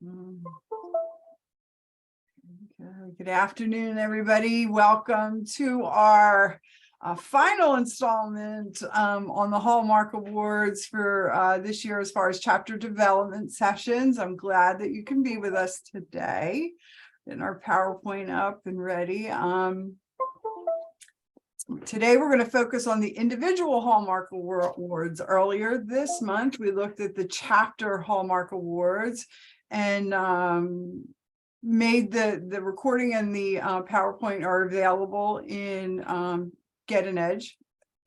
Mm. Okay. Good afternoon, everybody. Welcome to our final installment on the Hallmark Awards for this year as far as chapter development sessions. I'm glad that you can be with us today. Getting our PowerPoint up and ready. Today, we're going to focus on the individual Hallmark Awards. Earlier this month, we looked at the chapter Hallmark Awards and made the recording and the PowerPoint are available in Get an Edge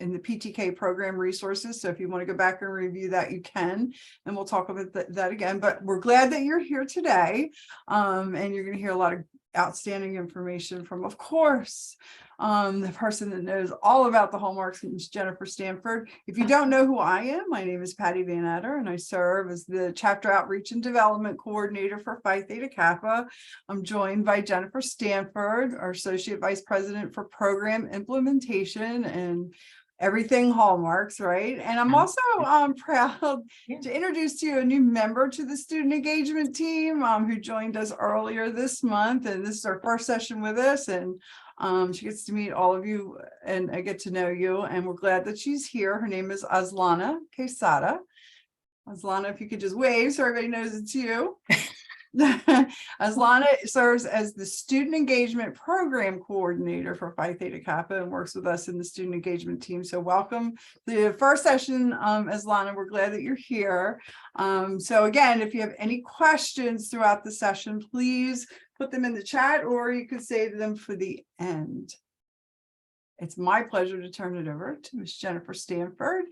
in the PTK program resources. So if you want to go back and review that, you can, and we'll talk about that again. But we're glad that you're here today, and you're going to hear a lot of outstanding information from, of course, the person that knows all about the Hallmarks, Ms. Jennifer Stanford. If you don't know who I am, my name is Patty Van Adder, and I serve as the Chapter Outreach and Development Coordinator for Phi Theta Kappa. I'm joined by Jennifer Stanford, our Associate Vice President for Program Implementation and everything Hallmarks, right? And I'm also proud to introduce to you a new member to the student engagement team who joined us earlier this month. And this is our first session with us. And she gets to meet all of you and I get to know you. And we're glad that she's here. Her name is Aslana Quesada. Aslana, if you could just wave so everybody knows it's you. Aslana serves as the Student Engagement Program Coordinator for Phi Theta Kappa and works with us in the student engagement team. So welcome to the first session, Aslana. We're glad that you're here. So again, if you have any questions throughout the session, please put them in the chat or you could save them for the end. It's my pleasure to turn it over to Ms. Jennifer Stanford.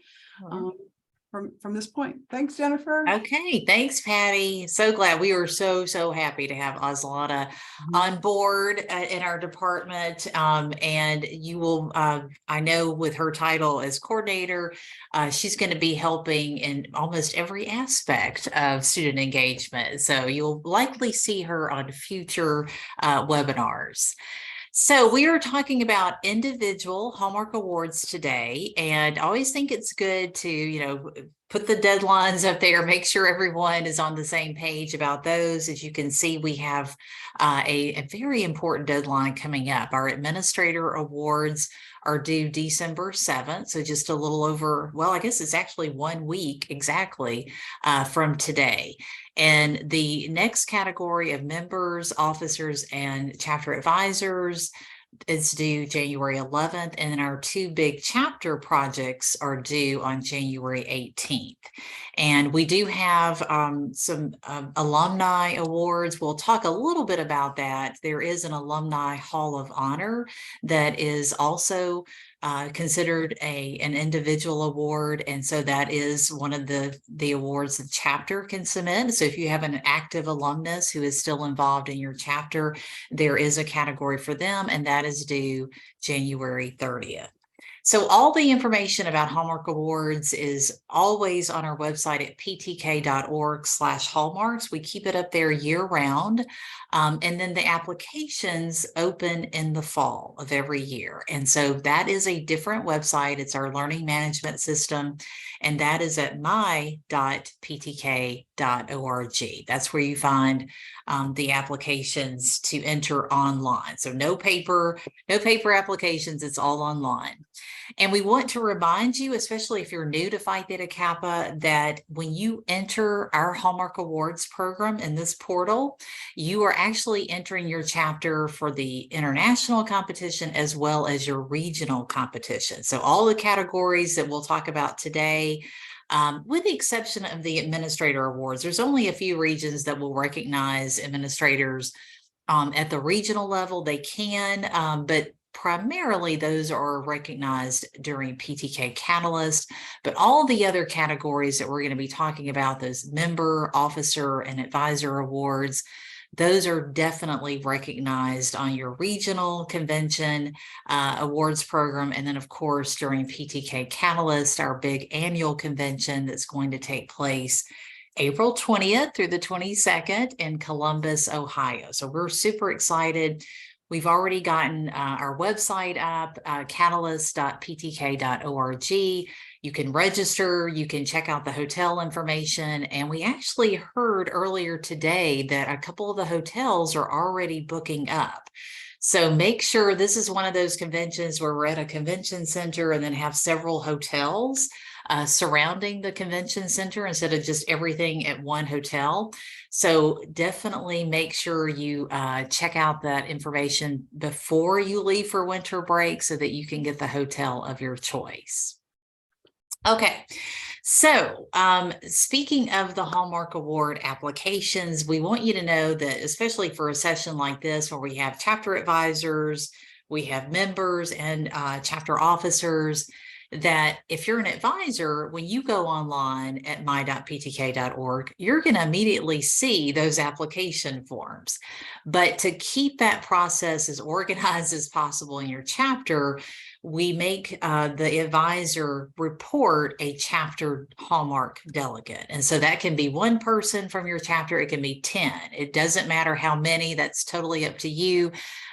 From this point. Thanks, Jennifer. Okay, thanks, Patty. So glad. We were so happy to have Aslana on board in our department. And you will, I know with her title as coordinator, she's going to be helping in almost every aspect of student engagement. So you'll likely see her on future webinars. So we are talking about individual Hallmark Awards today, and I always think it's good to, put the deadlines up there, make sure everyone is on the same page about those. As you can see, we have a very important deadline coming up. Our administrator awards are due December 7th. So just a little over, well, I guess it's actually 1 week exactly from today. And the next category of members, officers, and chapter advisors is due January 11th. And then our 2 big chapter projects are due on January 18th. And we do have some alumni awards. We'll talk a little bit about that. There is an Alumni Hall of Honor that is also considered an individual award, and so that is one of the awards the chapter can submit. So if you have an active alumnus who is still involved in your chapter, there is a category for them, and that is due January 30th. So all the information about Hallmark Awards is always on our website at ptk.org/hallmarks. We keep it up there year round. And then the applications open in the fall of every year. And so that is a different website. It's our learning management system. And that is at my.ptk.org. That's where you find the applications to enter online. So no paper applications, it's all online. And we want to remind you, especially if you're new to Phi Theta Kappa, that when you enter our Hallmark Awards program in this portal, you are actually entering your chapter for the international competition as well as your regional competition. So all the categories that we'll talk about today, with the exception of the administrator awards, there's only a few regions that will recognize administrators at the regional level. They can, but primarily those are recognized during PTK Catalyst, but all the other categories that we're going to be talking about, those member, officer, and advisor awards, those are definitely recognized on your regional convention awards program. And then, of course, during PTK Catalyst, our big annual convention that's going to take place April 20th through the 22nd in Columbus, Ohio. So we're super excited. We've already gotten our website up, catalyst.ptk.org. You can register, you can check out the hotel information. And we actually heard earlier today that a couple of the hotels are already booking up. So make sure this is one of those conventions where we're at a convention center and then have several hotels surrounding the convention center instead of just everything at one hotel. So definitely make sure you check out that information before you leave for winter break so that you can get the hotel of your choice. Okay, so speaking of the Hallmark Award applications, we want you to know that, especially for a session like this where we have chapter advisors, we have members and chapter officers, that if you're an advisor, when you go online at my.ptk.org, you're going to immediately see those application forms. But to keep that process as organized as possible in your chapter, we make the advisor report a chapter Hallmark delegate. And so that can be one person from your chapter, it can be 10. It doesn't matter how many, that's totally up to you.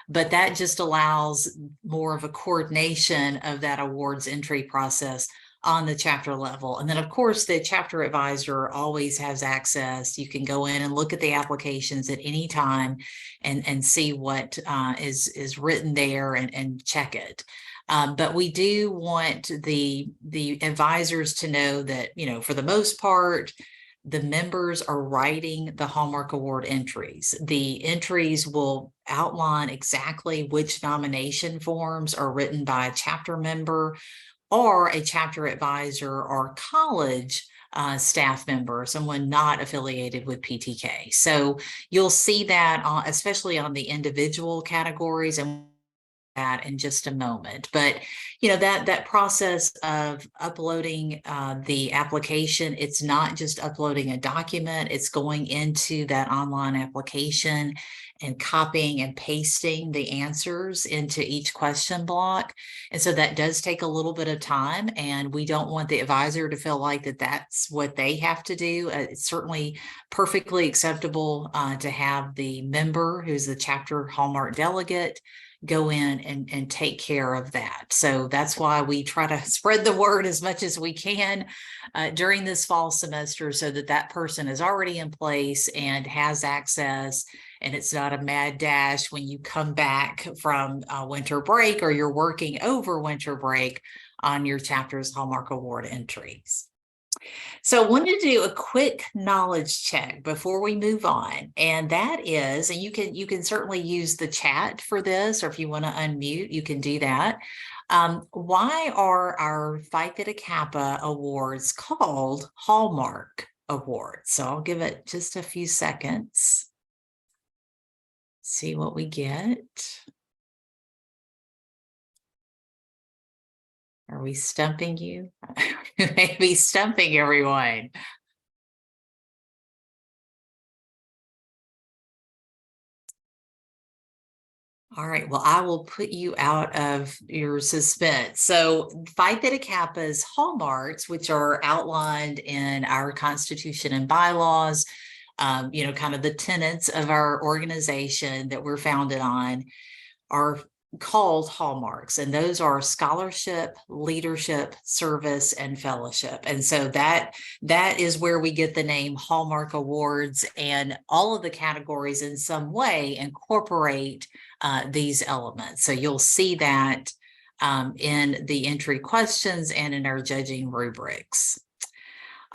But that just allows more of a coordination of that awards entry process on the chapter level. And then, of course, the chapter advisor always has access. You can go in and look at the applications at any time and see what is written there and check it. But we do want the advisors to know that, for the most part, the members are writing the Hallmark Award entries. The entries will outline exactly which nomination forms are written by a chapter member or a chapter advisor or college staff member, someone not affiliated with PTK. So you'll see that especially on the individual categories, and that in just a moment. But that process of uploading the application, it's not just uploading a document, it's going into that online application and copying and pasting the answers into each question block. And so that does take a little bit of time, and we don't want the advisor to feel like that's what they have to do. It's certainly perfectly acceptable to have the member who's the chapter Hallmark delegate go in and take care of that. So that's why we try to spread the word as much as we can during this fall semester, so that person is already in place and has access, and it's not a mad dash when you come back from winter break or you're working over winter break on your chapter's Hallmark Award entries. So I wanted to do a quick knowledge check before we move on. And that is, and you can certainly use the chat for this, or if you want to unmute, you can do that. Why are our Phi Theta Kappa awards called Hallmark Awards? So I'll give it just a few seconds. See what we get. Are we stumping you? We may be stumping everyone. All right, well, I will put you out of your suspense. So Phi Theta Kappa's hallmarks, which are outlined in our Constitution and bylaws, kind of the tenets of our organization that we're founded on, are called hallmarks, and those are scholarship, leadership, service, and fellowship. And so that is where we get the name Hallmark Awards, and all of the categories in some way incorporate these elements. So you'll see that in the entry questions and in our judging rubrics.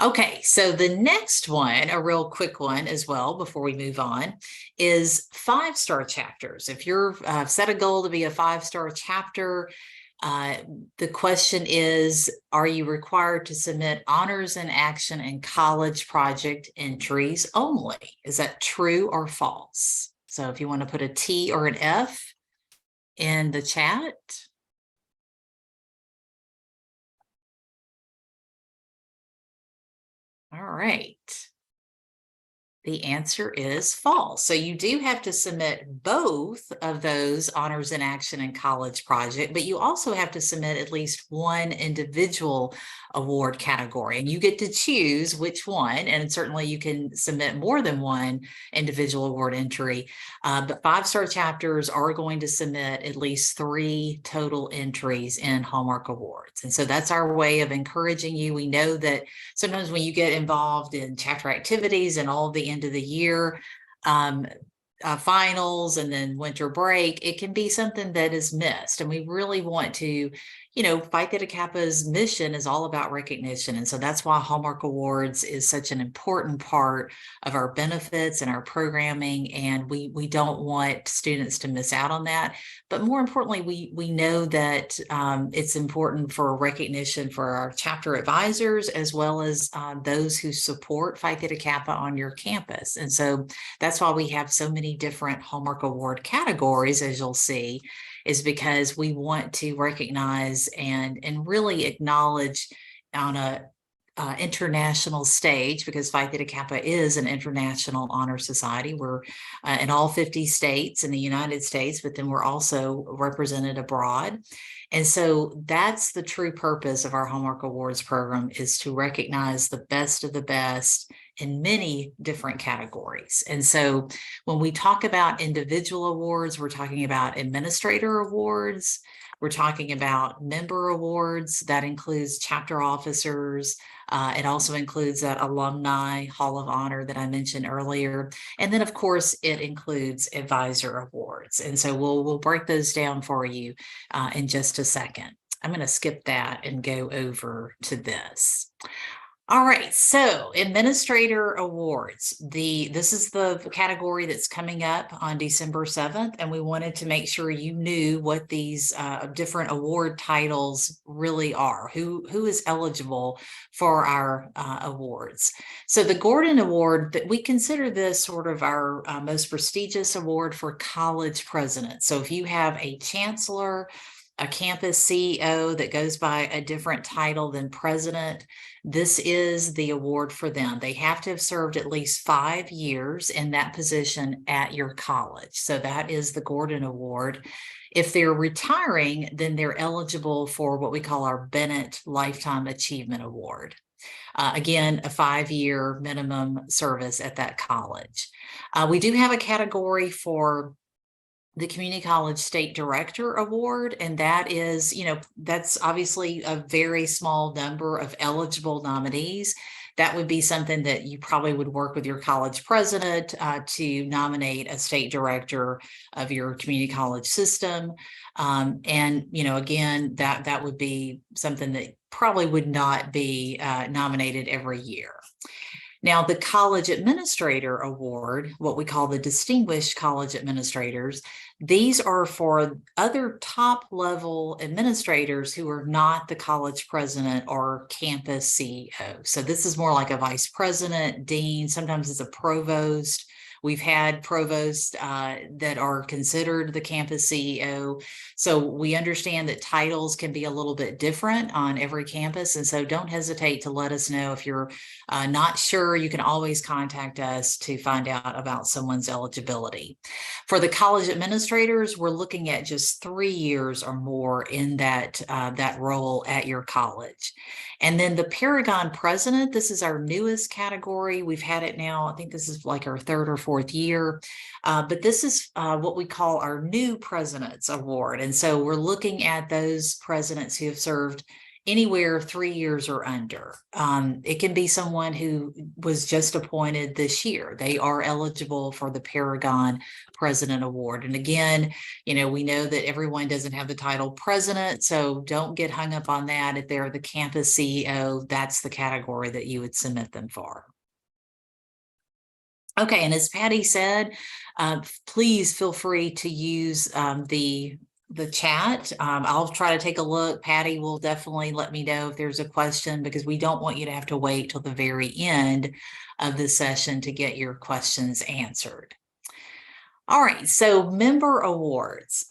Okay, so the next one, a real quick one as well before we move on, is 5-star chapters. If you're set a goal to be a 5-star chapter, the question is, are you required to submit honors and action and college project entries only? Is that true or false? So if you want to put a T or an F in the chat. All right. The answer is false. So you do have to submit both of those honors in action and college project, but you also have to submit at least one individual award category, and you get to choose which one. And certainly you can submit more than one individual award entry, but 5-star chapters are going to submit at least 3 total entries in Hallmark Awards. And so that's our way of encouraging you. We know that sometimes when you get involved in chapter activities and all the end of the year finals and then winter break, it can be something that is missed. And we really want to, Phi Theta Kappa's mission is all about recognition. And so that's why Hallmark Awards is such an important part of our benefits and our programming. And we don't want students to miss out on that. But more importantly, we know that it's important for recognition for our chapter advisors, as well as those who support Phi Theta Kappa on your campus. And so that's why we have so many different Hallmark Award categories, as you'll see, is because we want to recognize and really acknowledge on a international stage, because Phi Theta Kappa is an international honor society. We're in all 50 states in the United States, but then we're also represented abroad. And so that's the true purpose of our Hallmark Awards program, is to recognize the best of the best in many different categories. And so when we talk about individual awards, we're talking about administrator awards, we're talking about member awards. That includes chapter officers. It also includes that alumni hall of honor that I mentioned earlier. And then of course it includes advisor awards. And so we'll break those down for you in just a second. I'm going to skip that and go over to this. All right, so administrator awards. This is the category that's coming up on December 7th, and we wanted to make sure you knew what these different award titles really are, who is eligible for our awards. So the Gordon Award, that we consider this sort of our most prestigious award for college presidents. So if you have a chancellor, a campus CEO that goes by a different title than president, this is the award for them. They have to have served at least 5 years in that position at your college. So that is the Gordon Award. If they're retiring, then they're eligible for what we call our Bennett Lifetime Achievement Award. Again, a 5-year minimum service at that college. We do have a category for the Community College State Director Award, and that is, that's obviously a very small number of eligible nominees. That would be something that you probably would work with your college president to nominate a state director of your community college system. And, again, that would be something that probably would not be nominated every year. Now, the College Administrator Award, what we call the Distinguished College Administrators, these are for other top-level administrators who are not the college president or campus CEO. So this is more like a vice president, dean, sometimes it's a provost. We've had provosts that are considered the campus CEO. So we understand that titles can be a little bit different on every campus. And so don't hesitate to let us know if you're not sure. You can always contact us to find out about someone's eligibility. For the college administrators, we're looking at just 3 years or more in that role at your college. And then the Paragon President, this is our newest category. We've had it now, I think this is like our 3rd or 4th year, but this is what we call our New Presidents Award. And so we're looking at those presidents who have served anywhere 3 years or under. It can be someone who was just appointed this year. They are eligible for the Paragon President Award. And again, we know that everyone doesn't have the title president, so don't get hung up on that. If they're the campus CEO, that's the category that you would submit them for. Okay, and as Patty said, please feel free to use the chat. I'll try to take a look. Patty will definitely let me know if there's a question, because we don't want you to have to wait till the very end of the session to get your questions answered. All right, so member awards.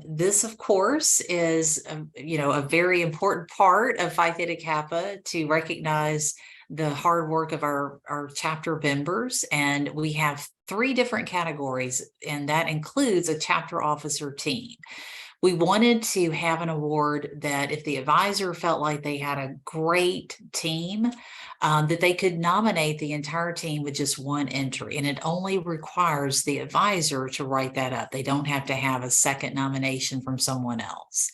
This, of course, is a very important part of Phi Theta Kappa, to recognize the hard work of our chapter members, and we have 3 different categories, and that includes a chapter officer team. We wanted to have an award that if the advisor felt like they had a great team, that they could nominate the entire team with just 1 entry. And it only requires the advisor to write that up. They don't have to have a second nomination from someone else.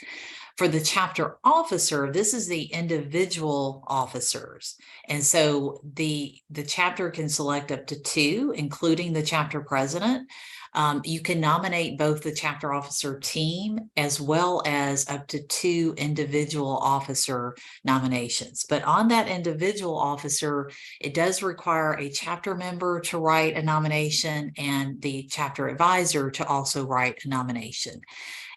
For the chapter officer, this is the individual officers. And so the chapter can select up to 2, including the chapter president. You can nominate both the chapter officer team as well as up to 2 individual officer nominations. But on that individual officer, it does require a chapter member to write a nomination and the chapter advisor to also write a nomination.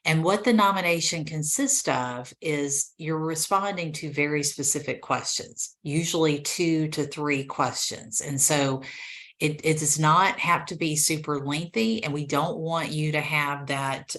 And what the nomination consists of is you're responding to very specific questions, usually 2 to 3 questions. And so it does not have to be super lengthy, and we don't want you to have that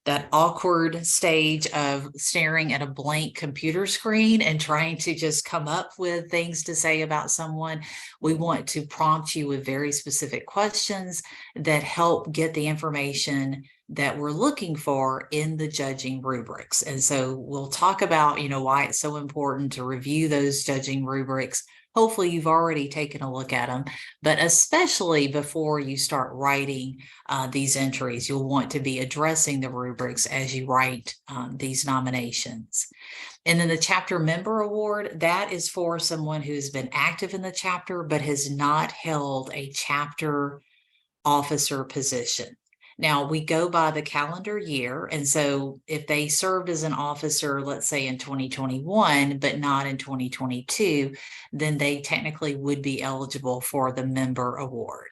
that awkward stage of staring at a blank computer screen and trying to just come up with things to say about someone. We want to prompt you with very specific questions that help get the information that we're looking for in the judging rubrics. And so we'll talk about, why it's so important to review those judging rubrics. Hopefully you've already taken a look at them, but especially before you start writing these entries, you'll want to be addressing the rubrics as you write these nominations. And then the chapter member award, that is for someone who's been active in the chapter, but has not held a chapter officer position. Now, we go by the calendar year, and so if they served as an officer, let's say in 2021, but not in 2022, then they technically would be eligible for the member award.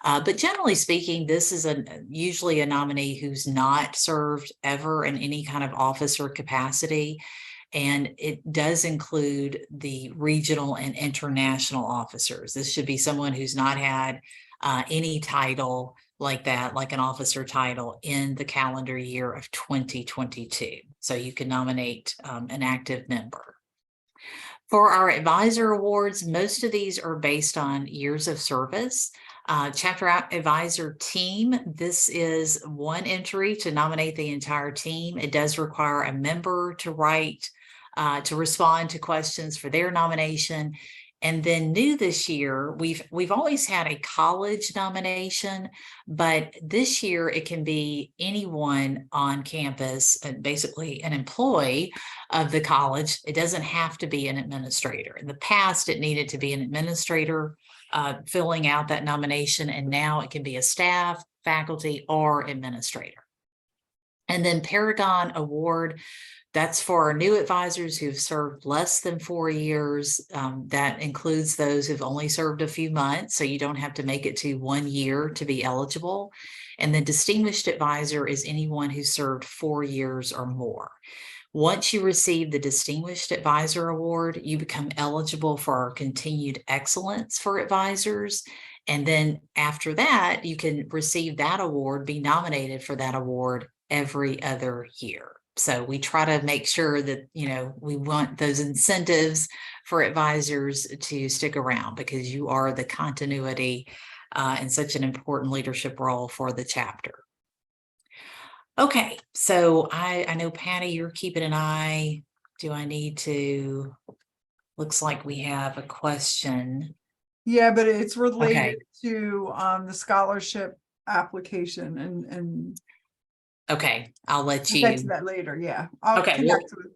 But generally speaking, this is usually a nominee who's not served ever in any kind of officer capacity. And it does include the regional and international officers. This should be someone who's not had any title like that, like an officer title in the calendar year of 2022. So you can nominate an active member. For our advisor awards, most of these are based on years of service. Chapter advisor team, this is 1 entry to nominate the entire team. It does require a member to write, to respond to questions for their nomination. And then new this year, we've always had a college nomination, but this year it can be anyone on campus, and basically an employee of the college. It doesn't have to be an administrator. In the past, it needed to be an administrator filling out that nomination, and now it can be a staff, faculty, or administrator. And then Paragon Award, that's for our new advisors who've served less than 4 years. That includes those who've only served a few months, so you don't have to make it to 1 year to be eligible. And the distinguished advisor is anyone who served 4 years or more. Once you receive the Distinguished Advisor Award, you become eligible for our Continued Excellence for Advisors. And then after that, you can receive that award, be nominated for that award every other year. So we try to make sure that, we want those incentives for advisors to stick around, because you are the continuity and such an important leadership role for the chapter. Okay, so I know, Patty, you're keeping an eye. Do I need to? Looks like we have a question. Yeah, but it's related to the scholarship application and okay, I'll let you get to that later. Yeah. I'll connect with.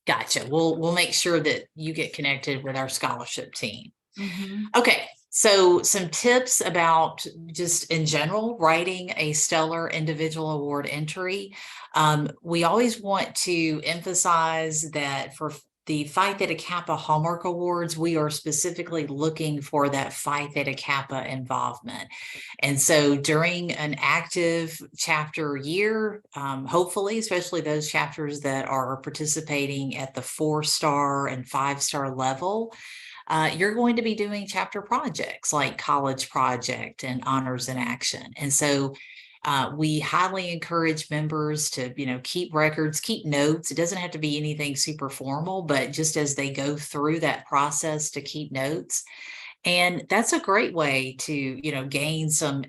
Gotcha. We'll make sure that you get connected with our scholarship team. Mm-hmm. Okay, so some tips about just in general writing a stellar individual award entry. We always want to emphasize that for the Phi Theta Kappa Hallmark Awards, we are specifically looking for that Phi Theta Kappa involvement. And so during an active chapter year, hopefully, especially those chapters that are participating at the 4-star and 5-star level, you're going to be doing chapter projects like College Project and Honors in Action. And so We highly encourage members to, keep records, keep notes. It doesn't have to be anything super formal, but just as they go through that process to keep notes. And that's a great way to, gain some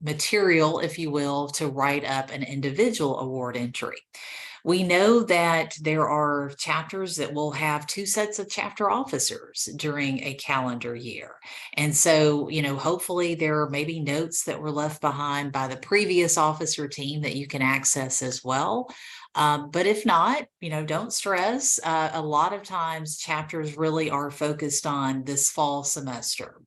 material, if you will, to write up an individual award entry. We know that there are chapters that will have 2 sets of chapter officers during a calendar year. And so, hopefully there are maybe notes that were left behind by the previous officer team that you can access as well. But if not, don't stress. A lot of times chapters really are focused on this fall semester.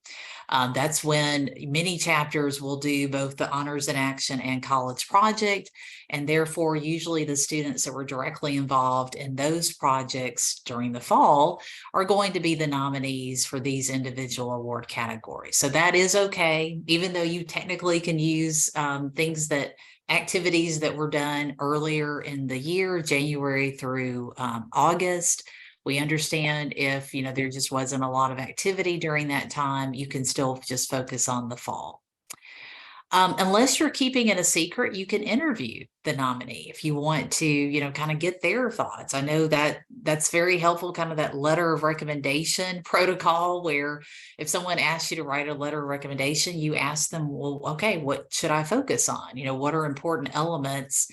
That's when many chapters will do both the honors in action and college project. And therefore, usually the students that were directly involved in those projects during the fall are going to be the nominees for these individual award categories. So that is okay, even though you technically can use activities that were done earlier in the year, January through August. We understand if, there just wasn't a lot of activity during that time, you can still just focus on the fall. Unless you're keeping it a secret, you can interview the nominee if you want to, kind of get their thoughts. I know that that's very helpful, kind of that letter of recommendation protocol, where if someone asks you to write a letter of recommendation, you ask them, well, okay, what should I focus on? What are important elements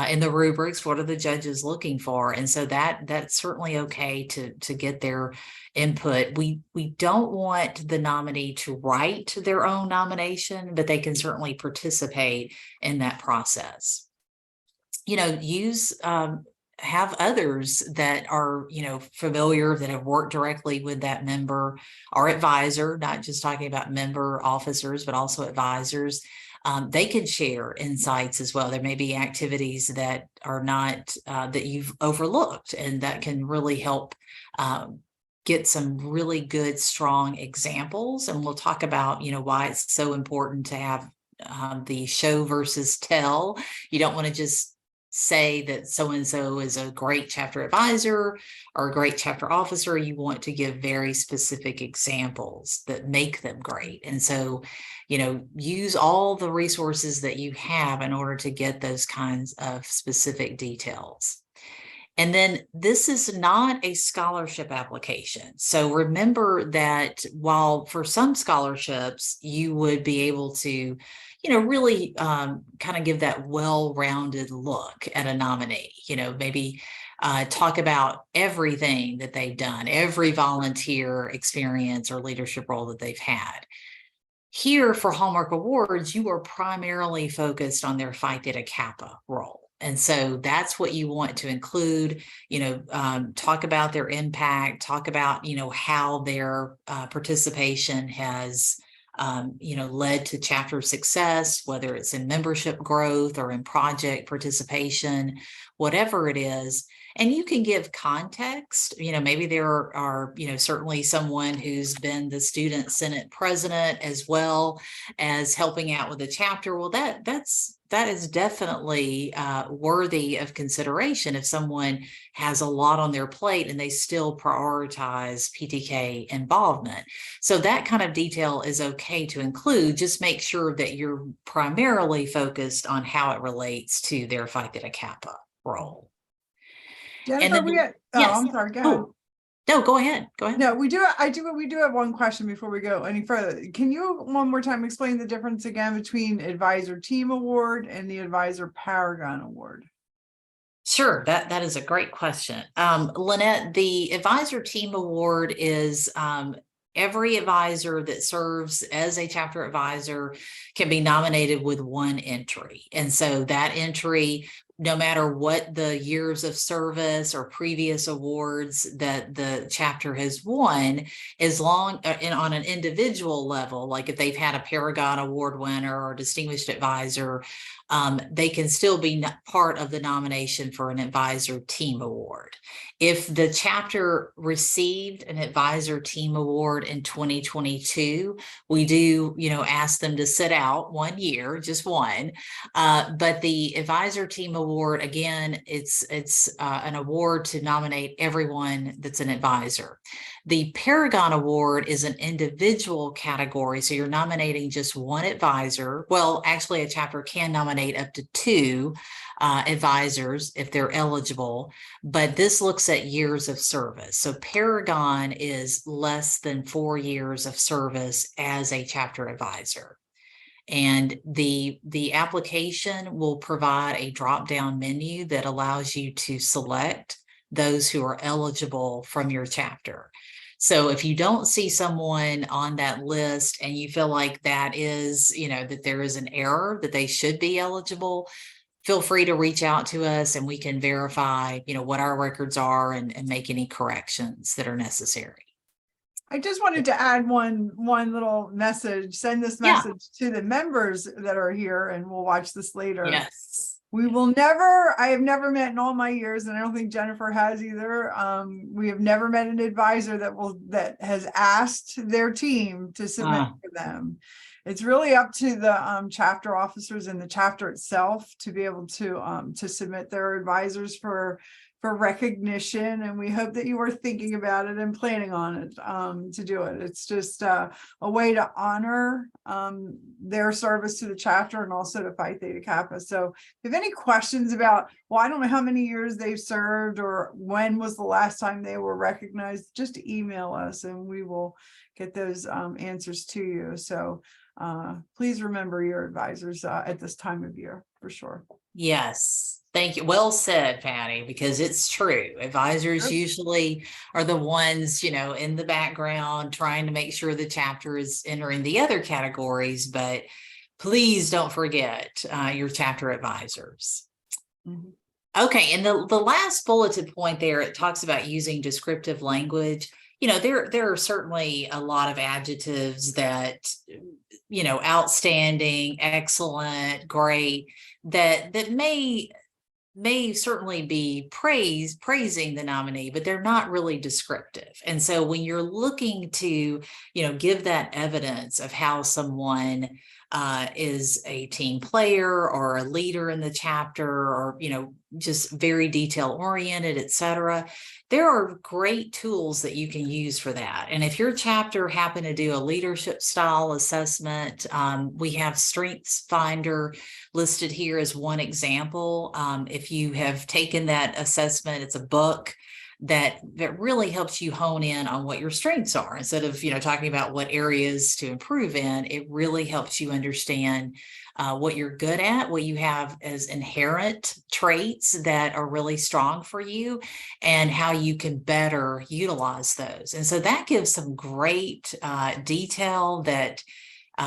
in the rubrics? What are the judges looking for? And so that's certainly okay to get their input. We don't want the nominee to write their own nomination, but they can certainly participate in that process. Have others that are, familiar, that have worked directly with that member or advisor, not just talking about member officers, but also advisors. They can share insights as well. There may be activities that are not, that you've overlooked, and that can really help get some really good, strong examples. And we'll talk about, why it's so important to have the show versus tell. You don't want to just say that so-and-so is a great chapter advisor or a great chapter officer. You want to give very specific examples that make them great. And so, use all the resources that you have in order to get those kinds of specific details. And then this is not a scholarship application. So remember that while for some scholarships, you would be able to, really kind of give that well-rounded look at a nominee, maybe talk about everything that they've done, every volunteer experience or leadership role that they've had. Here for Hallmark Awards, you are primarily focused on their Phi Theta Kappa role. And so that's what you want to include, talk about their impact, talk about, how their participation has, led to chapter success, whether it's in membership growth or in project participation, whatever it is. And you can give context, maybe there are, certainly someone who's been the student senate president as well as helping out with the chapter. Well, that is definitely worthy of consideration if someone has a lot on their plate and they still prioritize PTK involvement. So that kind of detail is okay to include. Just make sure that you're primarily focused on how it relates to their Phi Theta Kappa role. Jennifer, yes. I'm sorry, go ahead. Oh, no, go ahead. No, we do have one question before we go any further. Can you one more time explain the difference again between Advisor Team Award and the Advisor Paragon Award? Sure, that is a great question. Lynette, the Advisor Team Award is every advisor that serves as a chapter advisor can be nominated with one entry. And so that entry, no matter what the years of service or previous awards that the chapter has won, as long and on an individual level, like if they've had a Paragon Award winner or distinguished advisor, they can still be part of the nomination for an Advisor Team Award. If the chapter received an Advisor Team Award in 2022, we do, ask them to sit out 1 year, just one. But the Advisor Team Award Award, again, it's an award to nominate everyone that's an advisor. The Paragon Award is an individual category, so you're nominating just one advisor. Well, actually, a chapter can nominate up to 2 advisors if they're eligible, but this looks at years of service. So Paragon is less than 4 years of service as a chapter advisor. And the application will provide a drop-down menu that allows you to select those who are eligible from your chapter. So if you don't see someone on that list and you feel like that is, that there is an error, that they should be eligible, feel free to reach out to us and we can verify, what our records are and make any corrections that are necessary. I just wanted to add one little message, send this Yeah. message to the members that are here, and we'll watch this later. Yes. I have never met in all my years, and I don't think Jennifer has either. We have never met an advisor that has asked their team to submit for them. It's really up to the chapter officers and the chapter itself to be able to submit their advisors for recognition, and we hope that you are thinking about it and planning on it to do it. It's just a way to honor their service to the chapter and also to Phi Theta Kappa. So if you have any questions about, well, I don't know how many years they've served or when was the last time they were recognized, just email us and we will get those answers to you. So please remember your advisors at this time of year for sure. Yes. Thank you. Well said, Patty, because it's true. Advisors usually are the ones, in the background trying to make sure the chapter is entering the other categories, but please don't forget your chapter advisors. Mm-hmm. Okay. And the last bulleted point there, it talks about using descriptive language. There are certainly a lot of adjectives that, outstanding, excellent, great, that may certainly be praising the nominee, but they're not really descriptive. And so when you're looking to, give that evidence of how someone is a team player or a leader in the chapter, or, just very detail oriented, etc., there are great tools that you can use for that. And if your chapter happened to do a leadership style assessment, we have Strengths Finder listed here as one example. If you have taken that assessment, it's a book that really helps you hone in on what your strengths are. Instead of, talking about what areas to improve in, it really helps you understand what you're good at, what you have as inherent traits that are really strong for you, and how you can better utilize those. And so that gives some great detail that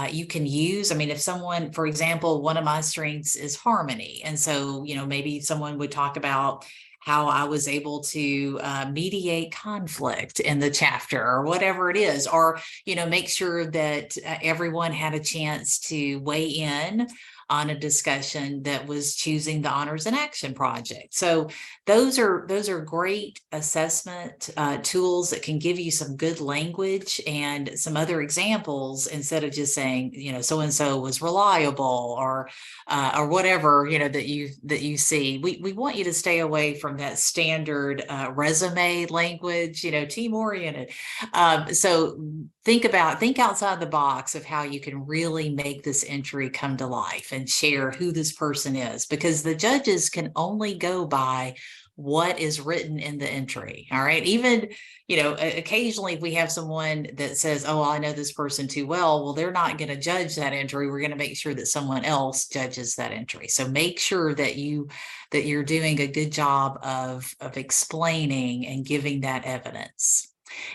you can use. I mean, if someone, for example, one of my strengths is harmony. And so, maybe someone would talk about how I was able to mediate conflict in the chapter or whatever it is, or, make sure that everyone had a chance to weigh in on a discussion that was choosing the Honors in Action project. So those are great assessment tools that can give you some good language and some other examples, instead of just saying, so-and-so was reliable or whatever, that you see. We want you to stay away from that standard resume language, team oriented. So think outside the box of how you can really make this entry come to life and share who this person is, because the judges can only go by what is written in the entry. All right. Even, occasionally if we have someone that says, oh, I know this person too well, they're not going to judge that entry. We're going to make sure that someone else judges that entry. So make sure that you're doing a good job of explaining and giving that evidence.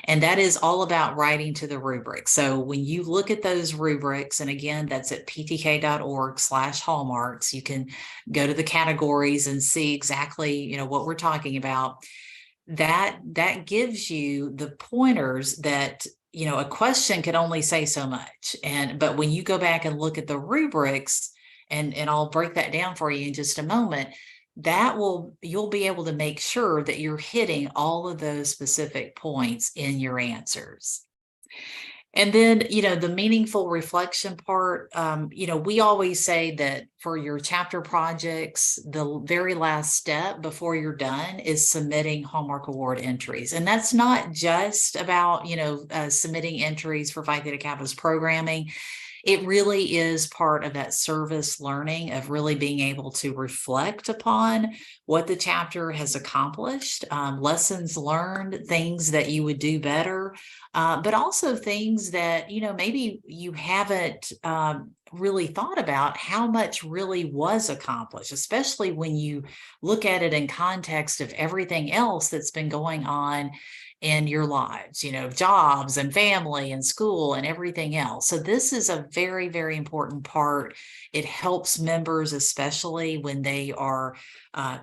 And that is all about writing to the rubric. So when you look at those rubrics, and again, that's at ptk.org/hallmarks, you can go to the categories and see exactly, what we're talking about. That gives you the pointers that, a question could only say so much. But when you go back and look at the rubrics, and I'll break that down for you in just a moment, you'll be able to make sure that you're hitting all of those specific points in your answers. And then, the meaningful reflection part, we always say that for your chapter projects, the very last step before you're done is submitting Hallmark Award entries. And that's not just about, submitting entries for Phi Theta Kappa's programming. It really is part of that service learning of really being able to reflect upon what the chapter has accomplished, lessons learned, things that you would do better, but also things that, maybe you haven't really thought about how much really was accomplished, especially when you look at it in context of everything else that's been going on in your lives, jobs and family and school and everything else. So this is a very, very important part. It helps members, especially when they are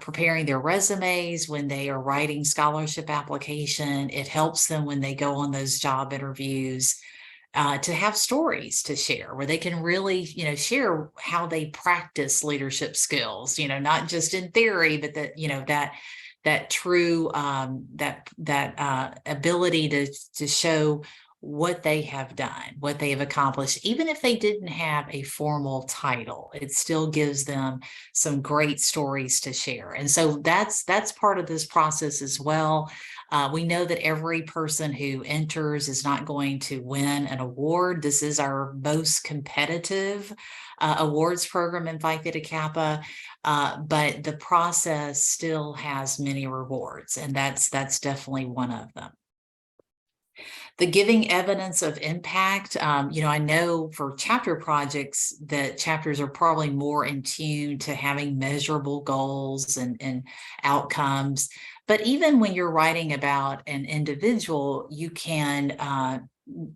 preparing their resumes, when they are writing scholarship application. It helps them when they go on those job interviews to have stories to share where they can really, share how they practice leadership skills, not just in theory, but that true ability to show what they have done, what they have accomplished, even if they didn't have a formal title. It still gives them some great stories to share. And so that's part of this process as well. We know that every person who enters is not going to win an award. This is our most competitive awards program in Phi Theta Kappa, but the process still has many rewards, and that's definitely one of them. The giving evidence of impact, I know for chapter projects that chapters are probably more in tune to having measurable goals and outcomes. But even when you're writing about an individual, you can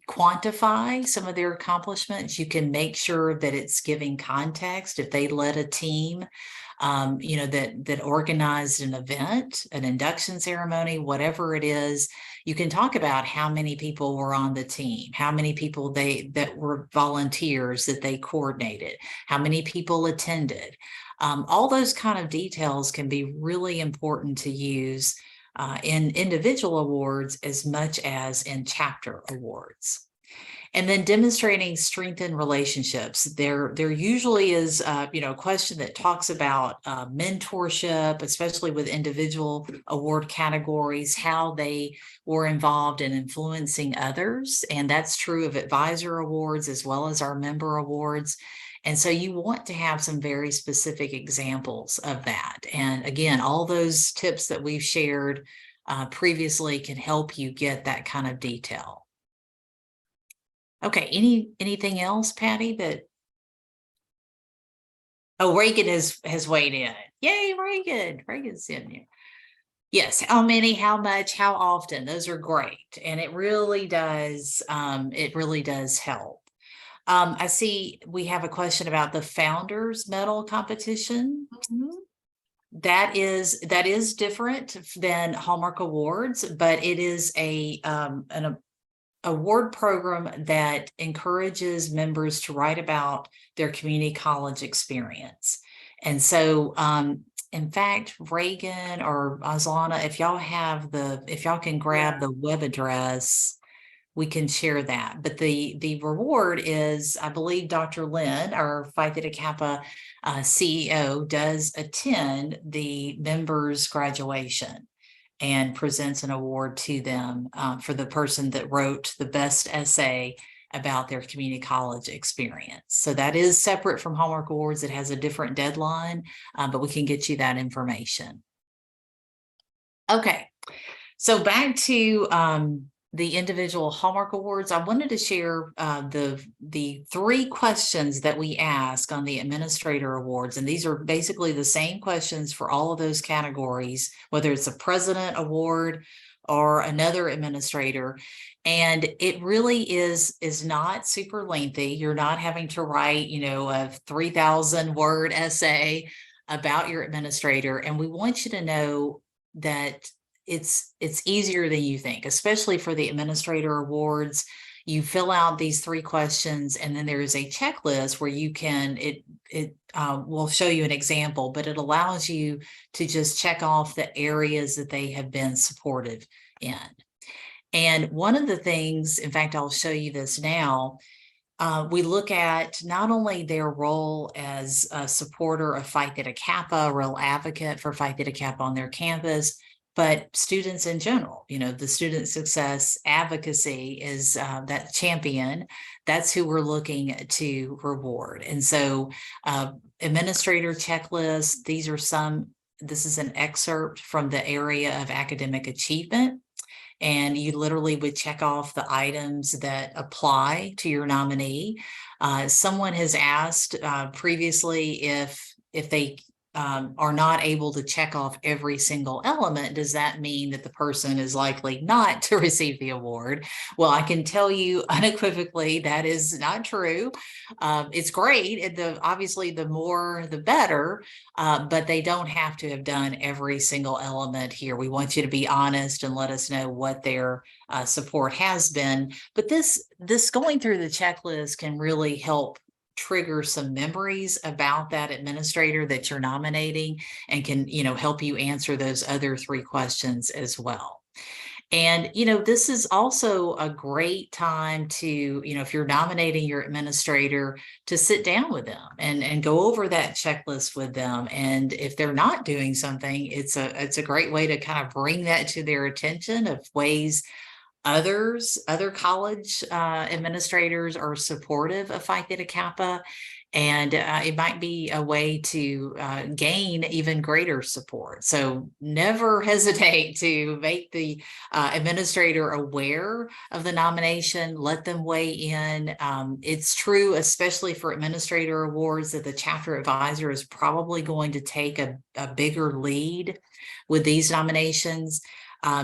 quantify some of their accomplishments. You can make sure that it's giving context. If they led a team, that organized an event, an induction ceremony, whatever it is, you can talk about how many people were on the team, how many people that were volunteers that they coordinated, how many people attended. All those kind of details can be really important to use in individual awards as much as in chapter awards. And then demonstrating strengthened relationships. There usually is, a question that talks about mentorship, especially with individual award categories, how they were involved in influencing others. And that's true of advisor awards as well as our member awards. And so you want to have some very specific examples of that. And again, all those tips that we've shared previously can help you get that kind of detail. Okay, anything else, Patty, oh, Reagan has weighed in. Yay, Reagan. Reagan's in here. Yes, how many, how much, how often? Those are great. And it really does help. I see we have a question about the Founders Medal competition. Mhm. That is different than Hallmark Awards, but it is an award program that encourages members to write about their community college experience. And so, in fact, Reagan or Azlana, if y'all can grab the web address, we can share that. But the reward is, I believe Dr. Lynn, our Phi Theta Kappa CEO, does attend the members' graduation and presents an award to them for the person that wrote the best essay about their community college experience. So that is separate from Hallmark Awards. It has a different deadline, but we can get you that information. Okay, so back to the individual Hallmark Awards. I wanted to share the 3 questions that we ask on the Administrator Awards, and these are basically the same questions for all of those categories, whether it's a President Award or another administrator. And it really is not super lengthy. You're not having to write, a 3,000 word essay about your administrator. And we want you to know that it's easier than you think, especially for the Administrator Awards. You fill out these 3 questions, and then there is a checklist where you can, it will show you an example, but it allows you to just check off the areas that they have been supportive in. And one of the things, in fact, I'll show you this now, we look at not only their role as a supporter of Phi Theta Kappa, a real advocate for Phi Theta Kappa on their campus, but students in general. The student success advocacy is that champion. That's who we're looking to reward. And so administrator checklist, this is an excerpt from the area of academic achievement. And you literally would check off the items that apply to your nominee. Someone has asked previously if they are not able to check off every single element, does that mean that the person is likely not to receive the award? Well, I can tell you unequivocally that is not true. It's great. Obviously, the more, the better, but they don't have to have done every single element here. We want you to be honest and let us know what their support has been. But this going through the checklist can really help trigger some memories about that administrator that you're nominating, and can, help you answer those other 3 questions as well. And, this is also a great time to, if you're nominating your administrator, to sit down with them and go over that checklist with them. And if they're not doing something, it's a great way to kind of bring that to their attention of ways other college administrators are supportive of Phi Theta Kappa, and it might be a way to gain even greater support. So never hesitate to make the administrator aware of the nomination, let them weigh in. It's true, especially for administrator awards, that the chapter advisor is probably going to take a bigger lead with these nominations.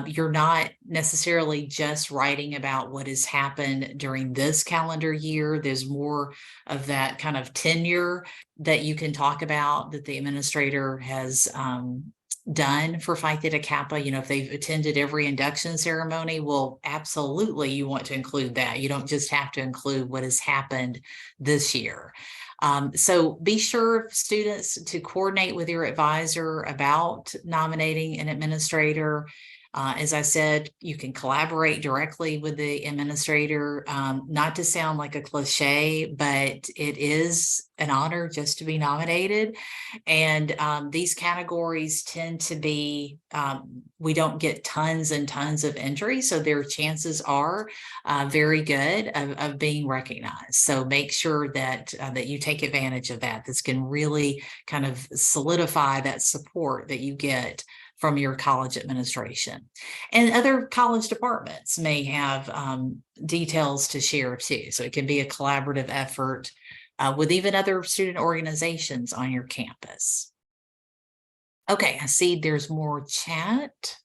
You're not necessarily just writing about what has happened during this calendar year. There's more of that kind of tenure that you can talk about that the administrator has done for Phi Theta Kappa. If they've attended every induction ceremony, well, absolutely, you want to include that. You don't just have to include what has happened this year. So be sure, students, to coordinate with your advisor about nominating an administrator. As I said, you can collaborate directly with the administrator. Not to sound like a cliche, but it is an honor just to be nominated. And these categories tend to be, we don't get tons and tons of entries, so their chances are very good of being recognized. So make sure that you take advantage of that. This can really kind of solidify that support that you get from your college administration. And other college departments may have details to share too. So it can be a collaborative effort with even other student organizations on your campus. Okay, I see there's more chat.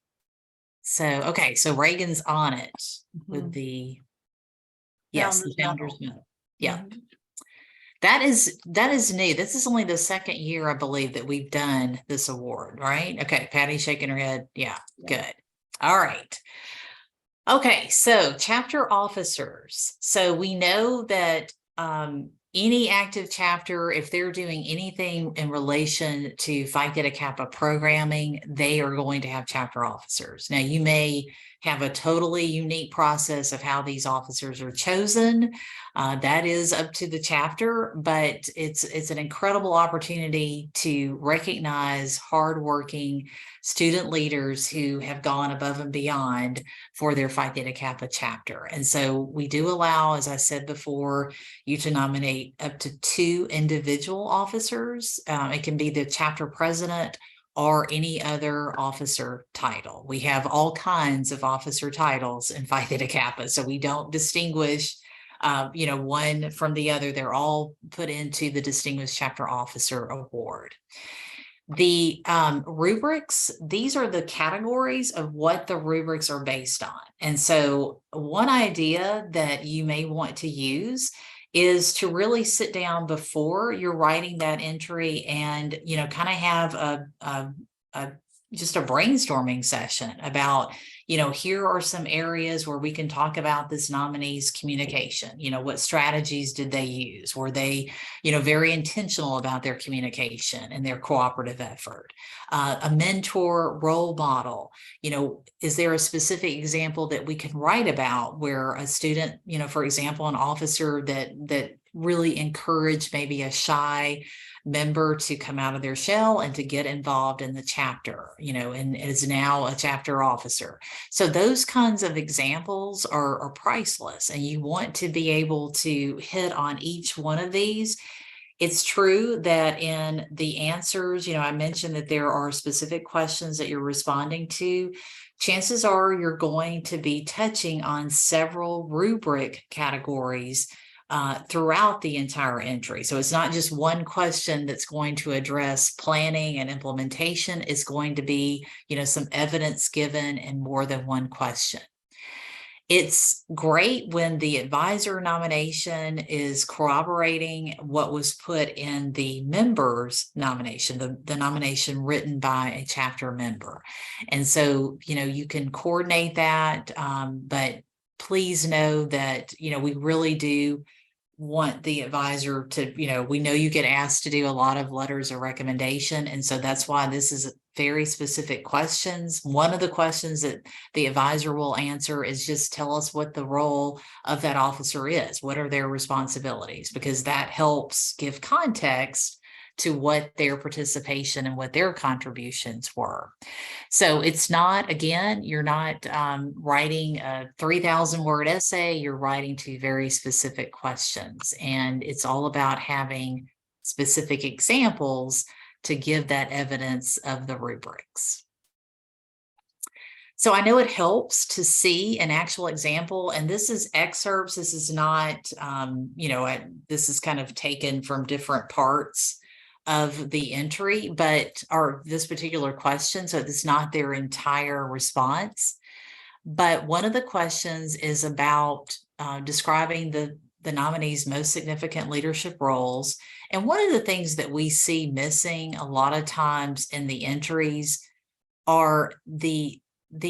So Reagan's on it with the, yes, the founders medal. Yeah. That is new. This is only the 2nd year, I believe, that we've done this award, right? Okay, Patty's shaking her head. Yeah, good. All right. Okay, so chapter officers. So we know that any active chapter, if they're doing anything in relation to Phi Theta Kappa programming, they are going to have chapter officers. Now, you may have a totally unique process of how these officers are chosen. That is up to the chapter, but it's an incredible opportunity to recognize hardworking student leaders who have gone above and beyond for their Phi Theta Kappa chapter. And so we do allow, as I said before, you to nominate up to 2 individual officers. It can be the chapter president or any other officer title. We have all kinds of officer titles in Phi Theta Kappa, so we don't distinguish one from the other. They're all put into the Distinguished Chapter Officer Award. The rubrics, these are the categories of what the rubrics are based on. And so one idea that you may want to use is to really sit down before you're writing that entry and, kind of have a just a brainstorming session about, here are some areas where we can talk about this nominee's communication. What strategies did they use? Were they, very intentional about their communication and their cooperative effort? A mentor role model, is there a specific example that we can write about where a student, for example, an officer that really encouraged maybe a shy member to come out of their shell and to get involved in the chapter, and is now a chapter officer. So those kinds of examples are priceless, and you want to be able to hit on each one of these. It's true that in the answers, I mentioned that there are specific questions that you're responding to. Chances are you're going to be touching on several rubric categories throughout the entire entry. So it's not just one question that's going to address planning and implementation. It's going to be, some evidence given in more than one question. It's great when the advisor nomination is corroborating what was put in the member's nomination, the nomination written by a chapter member. And so, you can coordinate that, but please know that, we really do want the advisor to, we know you get asked to do a lot of letters of recommendation. And so that's why this is very specific questions. One of the questions that the advisor will answer is just tell us what the role of that officer is. What are their responsibilities? Because that helps give context to what their participation and what their contributions were. So it's not, again, you're not writing a 3,000 word essay, you're writing to very specific questions. And it's all about having specific examples to give that evidence of the rubrics. So I know it helps to see an actual example, and this is excerpts. This is not, this is kind of taken from different parts of the entry, but or this particular question. So it's not their entire response. But one of the questions is about describing the nominee's most significant leadership roles. And one of the things that we see missing a lot of times in the entries are the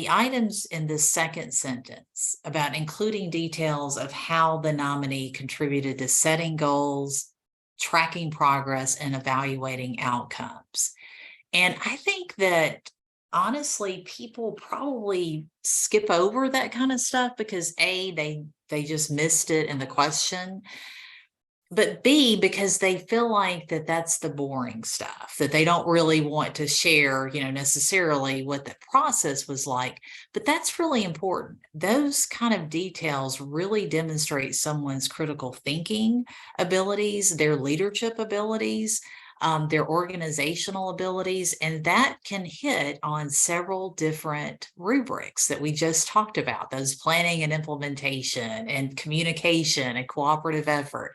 items in the second sentence about including details of how the nominee contributed to setting goals, tracking progress, and evaluating outcomes. And I think that honestly, people probably skip over that kind of stuff because A, they just missed it in the question, but B, because they feel like that's the boring stuff, that they don't really want to share, necessarily what the process was like. But that's really important. Those kind of details really demonstrate someone's critical thinking abilities, their leadership abilities, their organizational abilities, and that can hit on several different rubrics that we just talked about, those planning and implementation and communication and cooperative effort.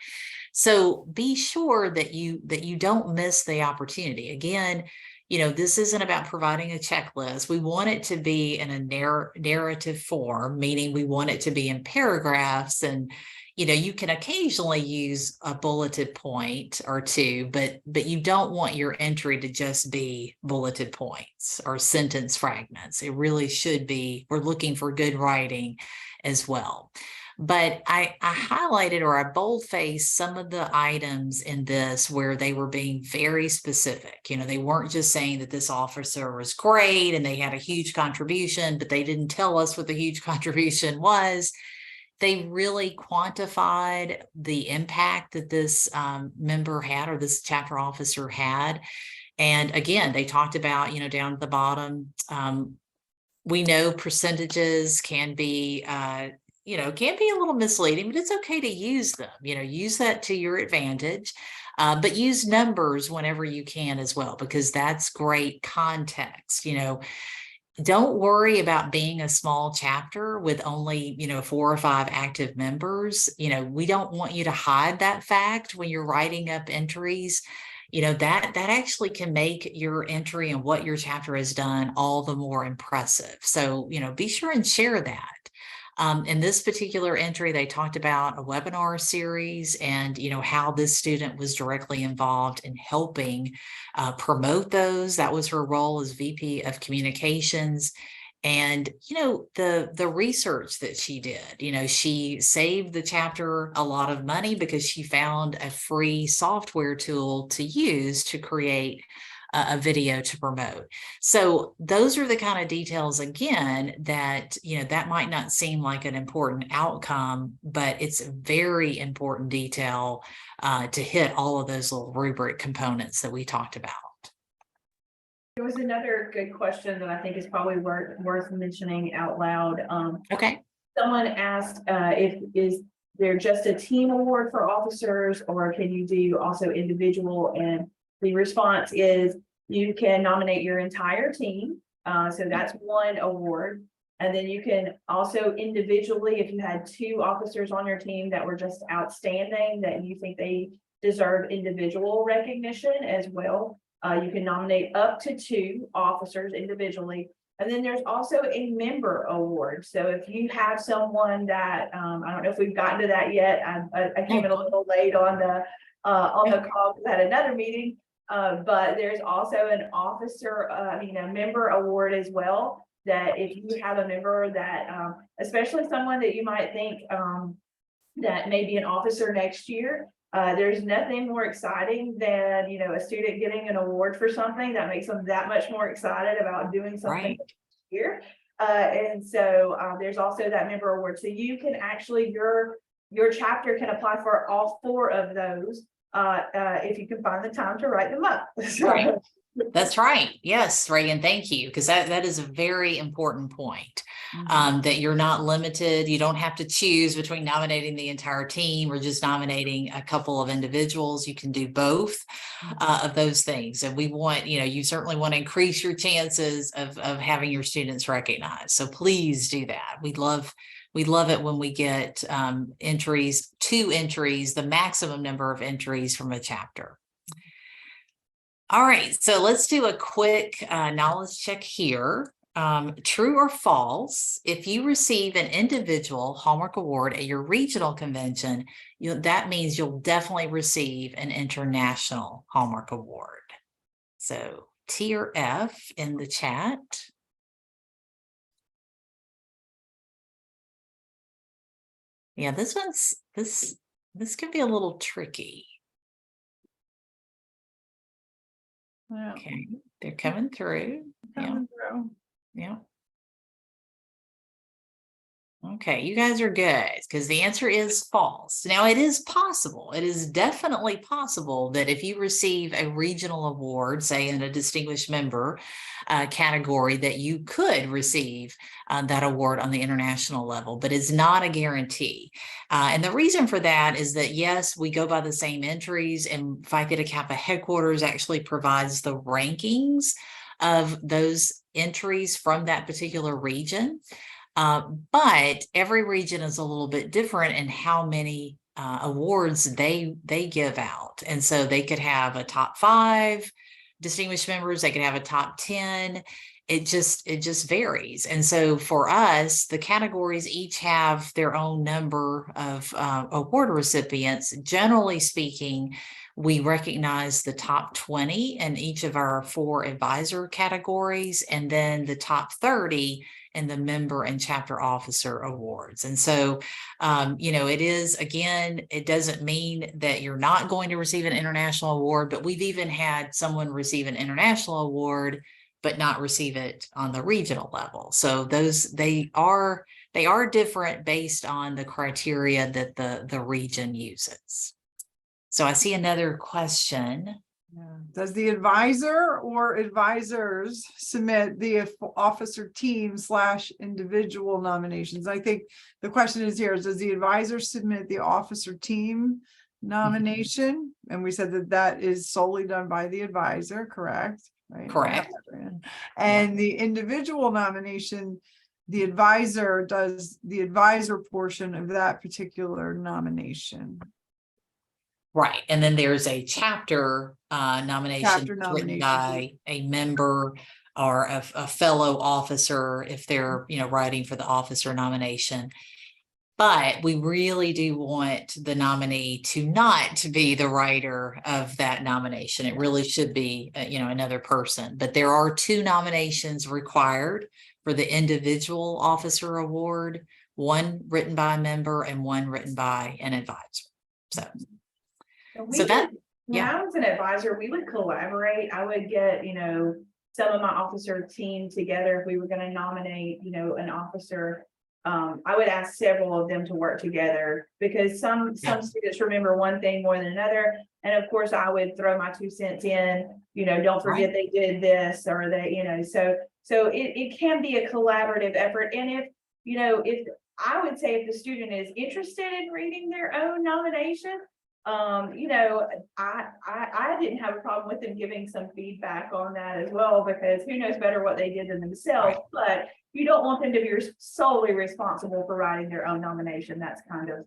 So be sure that you don't miss the opportunity. Again, this isn't about providing a checklist. We want it to be in a narrative form, meaning we want it to be in paragraphs, and you can occasionally use a bulleted point or two, but you don't want your entry to just be bulleted points or sentence fragments. It really should be, we're looking for good writing as well. But I highlighted or I boldfaced some of the items in this where they were being very specific. They weren't just saying that this officer was great and they had a huge contribution, but they didn't tell us what the huge contribution was. They really quantified the impact that this member had, or this chapter officer had. And again, they talked about, down at the bottom, we know percentages can be, can be a little misleading, but it's okay to use them, use that to your advantage, but use numbers whenever you can as well, because that's great context. Don't worry about being a small chapter with only, 4 or 5 active members. We don't want you to hide that fact when you're writing up entries. That actually can make your entry and what your chapter has done all the more impressive. So, be sure and share that. In this particular entry, they talked about a webinar series and, how this student was directly involved in helping promote those. That was her role as VP of Communications. And, the research that she did, she saved the chapter a lot of money because she found a free software tool to use to create a video to promote. So those are the kind of details, again, that, that might not seem like an important outcome, but it's a very important detail to hit all of those little rubric components that we talked about. There was another good question that I think is probably worth mentioning out loud. Okay. Someone asked if is there just a team award for officers, or can you do also individual? And the response is you can nominate your entire team. So that's one award. And then you can also individually, if you had 2 officers on your team that were just outstanding, that you think they deserve individual recognition as well. You can nominate up to 2 officers individually. And then there's also a member award. So if you have someone that, I don't know if we've gotten to that yet. I came in a little late on the call because I had another meeting. But there's also an officer, a member award as well. That if you have a member that, especially someone that you might think that may be an officer next year, there's nothing more exciting than, a student getting an award for something that makes them that much more excited about doing something here. And so there's also that member award. So you can actually, your chapter can apply for all 4 of those if you can find the time to write them up. Right. That's right. Yes, Reagan, thank you. Because that is a very important point. That you're not limited. You don't have to choose between nominating the entire team or just nominating a couple of individuals. You can do both of those things. And we want, you certainly want to increase your chances of having your students recognized. So please do that. We love it when we get 2 entries, the maximum number of entries from a chapter. All right, so let's do a quick knowledge check here. True or false, if you receive an individual Hallmark Award at your regional convention, that means you'll definitely receive an international Hallmark Award. So T or F in the chat. Yeah, this could be a little tricky. Yeah. Okay, they're coming through. Yeah. Okay, you guys are good because the answer is false. Now, it is possible. It is definitely possible that if you receive a regional award, say in a distinguished member category, that you could receive that award on the international level, but it's not a guarantee. And the reason for that is that, yes, we go by the same entries, and Phi Theta Kappa headquarters actually provides the rankings of those entries from that particular region. But every region is a little bit different in how many awards they give out. And so they could have a top 5 distinguished members, they could have a top 10. It just varies. And so for us, the categories each have their own number of award recipients. Generally speaking, we recognize the top 20 in each of our 4 advisor categories, and then the top 30 in the member and chapter officer awards. And so, it is, again, it doesn't mean that you're not going to receive an international award, but we've even had someone receive an international award, but not receive it on the regional level. So they are different based on the criteria that the region uses. So I see another question. Does the advisor or advisors submit the officer team / individual nominations? I think the question is here, does the advisor submit the officer team nomination? And we said that is solely done by the advisor, correct? Right. Correct. And the individual nomination, the advisor does the advisor portion of that particular nomination. Right. And then there's a chapter nomination written by a member or a fellow officer if they're, writing for the officer nomination. But we really do want the nominee to not be the writer of that nomination. It really should be, another person. But there are 2 nominations required for the individual officer award, one written by a member and one written by an advisor. When I was an advisor, we would collaborate. I would get, some of my officer team together if we were going to nominate, an officer. I would ask several of them to work together because some students remember one thing more than another. And of course, I would throw my 2 cents in, don't forget they did this or they, so it can be a collaborative effort. And if I would say if the student is interested in reading their own nomination, I didn't have a problem with them giving some feedback on that as well, because who knows better what they did than themselves, but you don't want them to be solely responsible for writing their own nomination. That's kind of,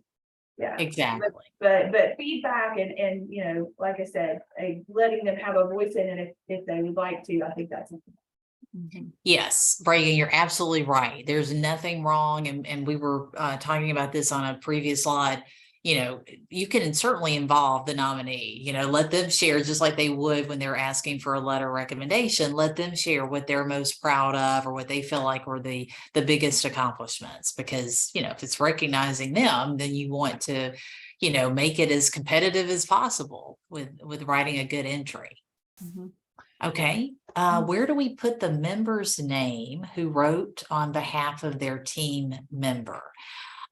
Exactly. But feedback and, like I said, letting them have a voice in it if they would like to, I think that's important. Yes, Reagan, you're absolutely right. There's nothing wrong. And we were talking about this on a previous slide. You can certainly involve the nominee, let them share just like they would when they're asking for a letter of recommendation. Let them share what they're most proud of or what they feel like were the biggest accomplishments, because, if it's recognizing them, then you want to, make it as competitive as possible with writing a good entry. Okay. Where do we put the member's name who wrote on behalf of their team member?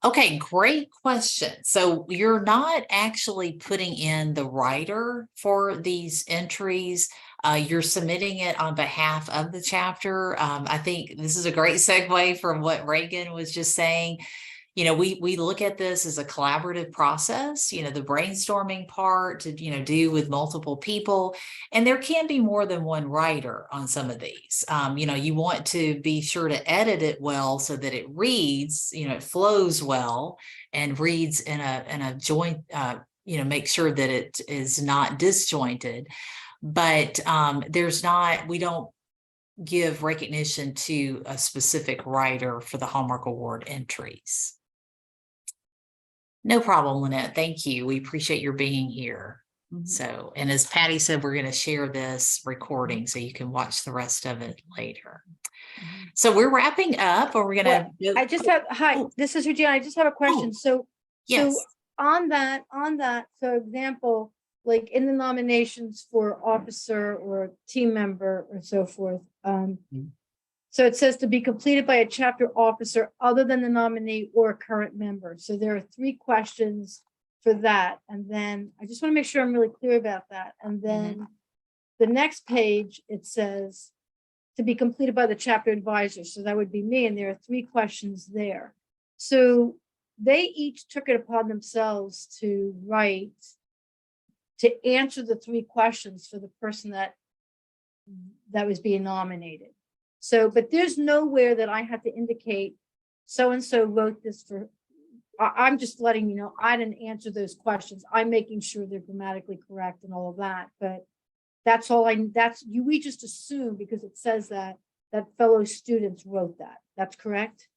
Okay, great question. So you're not actually putting in the writer for these entries. You're submitting it on behalf of the chapter. I think this is a great segue from what Reagan was just saying. We look at this as a collaborative process, the brainstorming part to, do with multiple people. And there can be more than one writer on some of these. You want to be sure to edit it well so that it reads, it flows well and reads in a joint, make sure that it is not disjointed. But we don't give recognition to a specific writer for the Hallmark Award entries. No problem, Lynette. Thank you. We appreciate your being here. So, and as Patty said, we're going to share this recording so you can watch the rest of it later. So we're wrapping up, or we're going to. I just have, hi, this is Regina. I just have a question. Yes. So on that, so example, like in the nominations for officer or team member or so forth. So it says to be completed by a chapter officer other than the nominee or a current member. So there are 3 questions for that. And then I just want to make sure I'm really clear about that. And then the next page, it says to be completed by the chapter advisor. So that would be me. And there are 3 questions there. So they each took it upon themselves to write, to answer the 3 questions for the person that was being nominated. So, but there's nowhere that I have to indicate so-and-so wrote this for, I'm just letting you know, I didn't answer those questions. I'm making sure they're grammatically correct and all of that, but that's all we just assume because it says that fellow students wrote that. That's correct?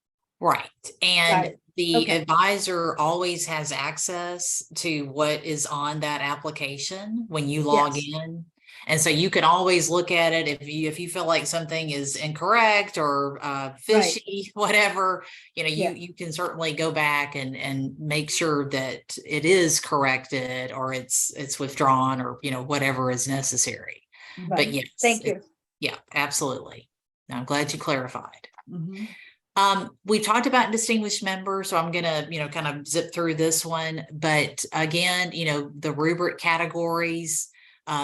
Right. And the advisor always has access to what is on that application when you log in. And so you can always look at it if you feel like something is incorrect or fishy, whatever, you can certainly go back and make sure that it is corrected or it's withdrawn or, whatever is necessary. But yes. Thank you. Yeah, absolutely. I'm glad you clarified. We talked about distinguished members, so I'm going to, kind of zip through this one. But again, the rubric categories,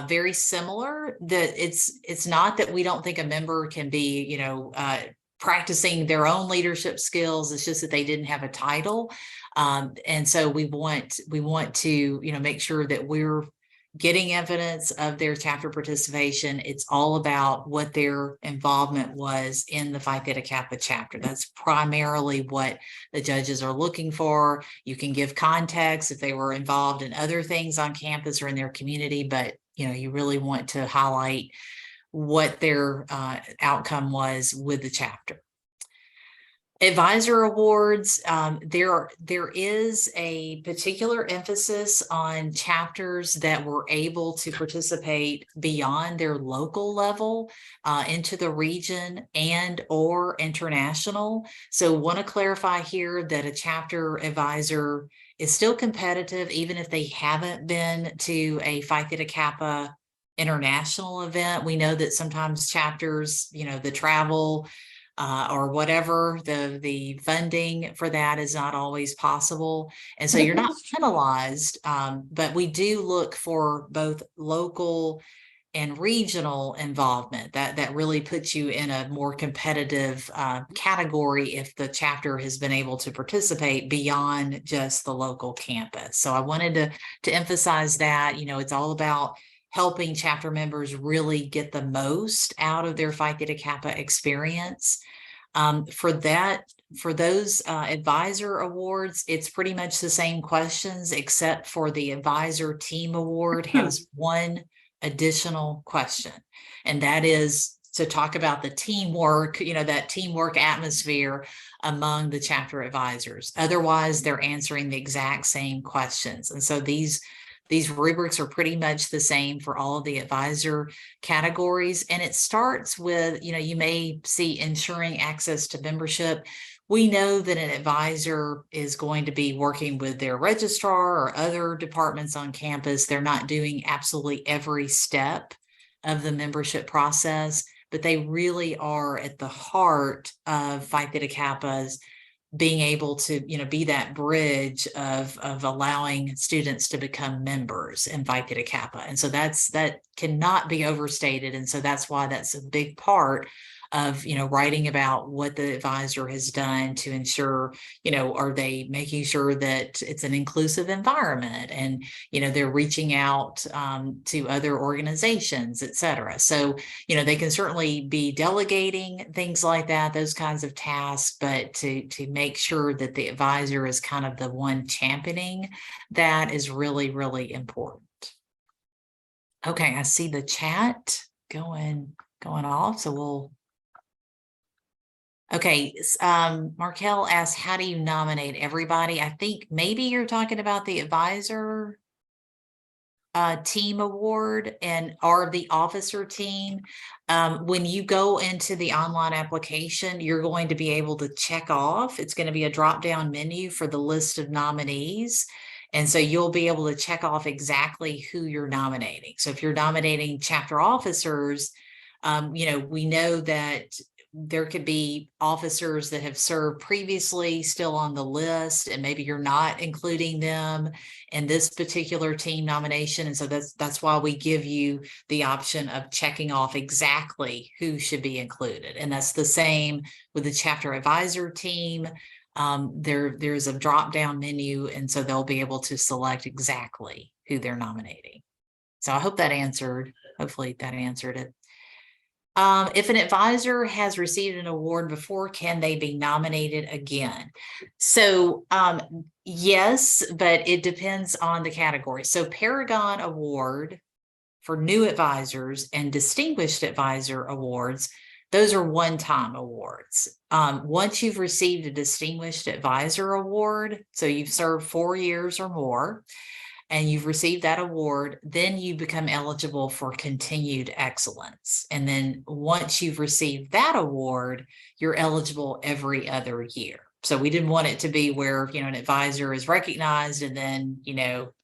very similar. That it's not that we don't think a member can be, practicing their own leadership skills. It's just that they didn't have a title. And so we want to, make sure that we're getting evidence of their chapter participation. It's all about what their involvement was in the Phi Theta Kappa chapter. That's primarily what the judges are looking for. You can give context if they were involved in other things on campus or in their community, but you really want to highlight what their outcome was with the chapter. Advisor awards, there is a particular emphasis on chapters that were able to participate beyond their local level into the region and or international. So want to clarify here that a chapter advisor is still competitive even if they haven't been to a Phi Theta Kappa international event. We know that sometimes chapters, the travel or whatever, the funding for that is not always possible. And so you're not penalized, but we do look for both local and regional involvement that really puts you in a more competitive category if the chapter has been able to participate beyond just the local campus. So I wanted to emphasize that, it's all about helping chapter members really get the most out of their Phi Theta Kappa experience. For those advisor awards, it's pretty much the same questions, except for the advisor team award has one additional question, and that is to talk about the teamwork, that teamwork atmosphere among the chapter advisors. Otherwise, they're answering the exact same questions. And so these rubrics are pretty much the same for all of the advisor categories. And it starts with, you may see ensuring access to membership. We know that an advisor is going to be working with their registrar or other departments on campus. They're not doing absolutely every step of the membership process, but they really are at the heart of Phi Theta Kappa's being able to, be that bridge of allowing students to become members in Phi Theta Kappa. And so that cannot be overstated. And so that's why that's a big part of, writing about what the advisor has done to ensure, are they making sure that it's an inclusive environment and, they're reaching out to other organizations, et cetera. So, they can certainly be delegating things like that, those kinds of tasks, but to make sure that the advisor is kind of the one championing that is really, really important. Okay, I see the chat going off, so we'll. Okay, Markel asked, how do you nominate everybody? I think maybe you're talking about the advisor team award or the officer team. When you go into the online application, you're going to be able to check off. It's going to be a drop-down menu for the list of nominees. And so you'll be able to check off exactly who you're nominating. So if you're nominating chapter officers, we know that there could be officers that have served previously still on the list, and maybe you're not including them in this particular team nomination. And so that's why we give you the option of checking off exactly who should be included. And that's the same with the chapter advisor team. There's a drop-down menu, and so they'll be able to select exactly who they're nominating. So I hope that hopefully that answered it. If an advisor has received an award before, can they be nominated again? So yes, but it depends on the category. So Paragon Award for new advisors and Distinguished Advisor Awards, those are one-time awards. Once you've received a Distinguished Advisor Award, so you've served 4 years or more, and you've received that award, then you become eligible for continued excellence. And then once you've received that award, you're eligible every other year. So we didn't want it to be where, an advisor is recognized and then,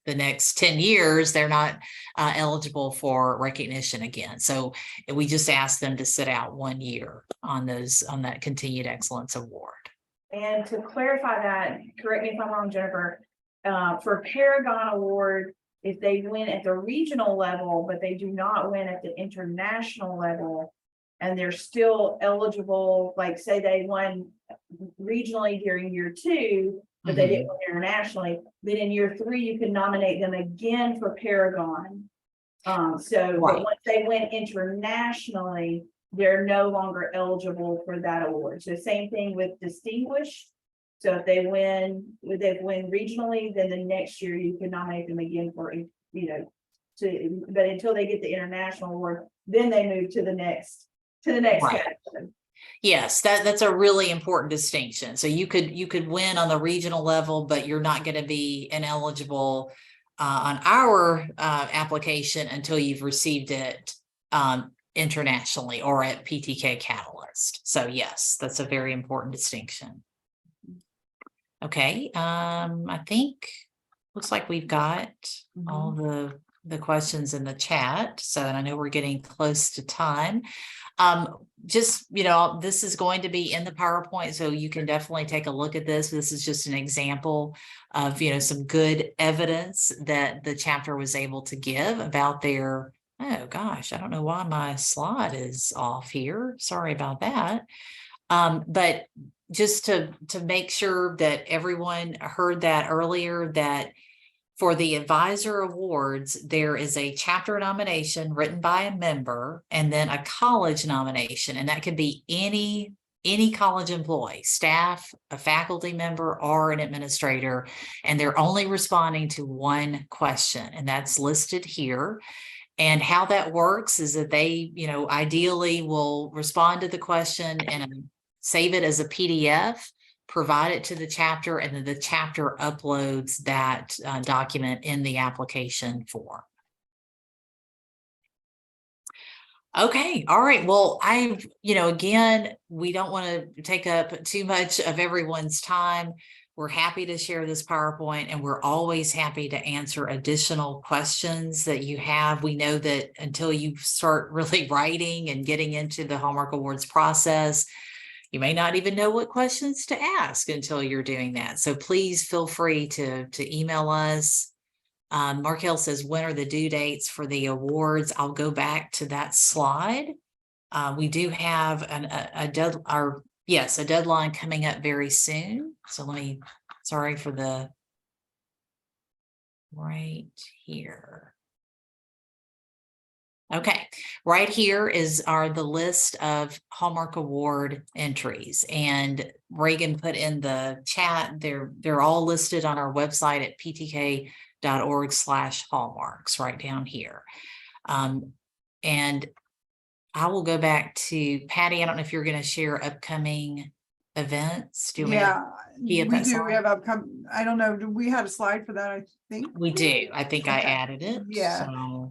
the next 10 years, they're not eligible for recognition again. So we just asked them to sit out 1 year on that continued excellence award. And to clarify that, correct me if I'm wrong, Jennifer, for Paragon Award, if they win at the regional level, but they do not win at the international level, and they're still eligible, like say they won regionally during year 2, but they didn't win internationally, then in year 3, you can nominate them again for Paragon. But once they went internationally, they're no longer eligible for that award. So same thing with Distinguished. So if they win regionally, then the next year you can nominate them again for, but until they get the international award, then they move to the next Right. category. Yes, that's a really important distinction. So you could win on the regional level, but you're not going to be ineligible on our application until you've received it internationally or at PTK Catalyst. So yes, that's a very important distinction. Okay, I think looks like we've got all the questions in the chat. So, and I know we're getting close to time. Just, this is going to be in the PowerPoint, so you can definitely take a look at this. This is just an example of, some good evidence that the chapter was able to give about their, oh gosh, I don't know why my slide is off here. Sorry about that. But just to make sure that everyone heard that earlier, that for the advisor awards, there is a chapter nomination written by a member and then a college nomination. And that could be any college employee, staff, a faculty member, or an administrator. And they're only responding to one question, and that's listed here. And how that works is that they, ideally will respond to the question and save it as a PDF, provide it to the chapter, and then the chapter uploads that document in the application form. Okay. All right. Well, again, we don't want to take up too much of everyone's time. We're happy to share this PowerPoint, and we're always happy to answer additional questions that you have. We know that until you start really writing and getting into the Hallmark Awards process, you may not even know what questions to ask until you're doing that. So please feel free to email us. Markel says, when are the due dates for the awards? I'll go back to that slide. We do have a deadline coming up very soon. So sorry for the right here. Okay, right here are the list of Hallmark Award entries, and Reagan put in the chat. They're all listed on our website at ptk.org/hallmarks right down here. And I will go back to Patty. I don't know if you're going to share upcoming events. Do you want we me to do. slide? We have upcoming. I don't know. Do we have a slide for that? I think We do. I think I Okay. added it. Yeah. So,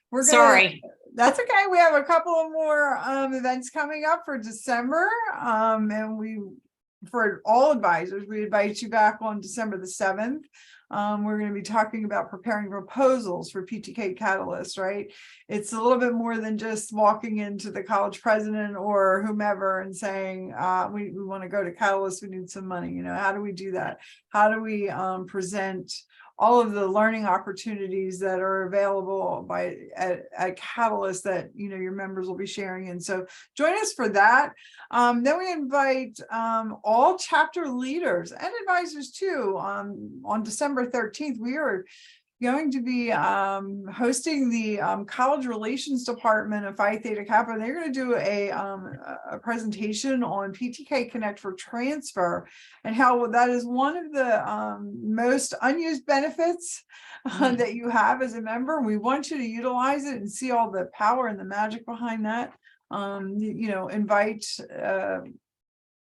We're sorry. That's okay. We have a couple of more events coming up for December. And for all advisors, we invite you back on December the 7th. We're going to be talking about preparing proposals for PTK Catalyst, right? It's a little bit more than just walking into the college president or whomever and saying, we want to go to Catalyst, we need some money. How do we do that? How do we present all of the learning opportunities that are available at Catalyst that your members will be sharing? And so join us for that. Then we invite all chapter leaders and advisors too. On December 13th, we are going to be hosting the College Relations Department of Phi Theta Kappa. They're going to do a presentation on PTK Connect for transfer and how that is one of the most unused benefits that you have as a member. We want you to utilize it and see all the power and the magic behind that. Invite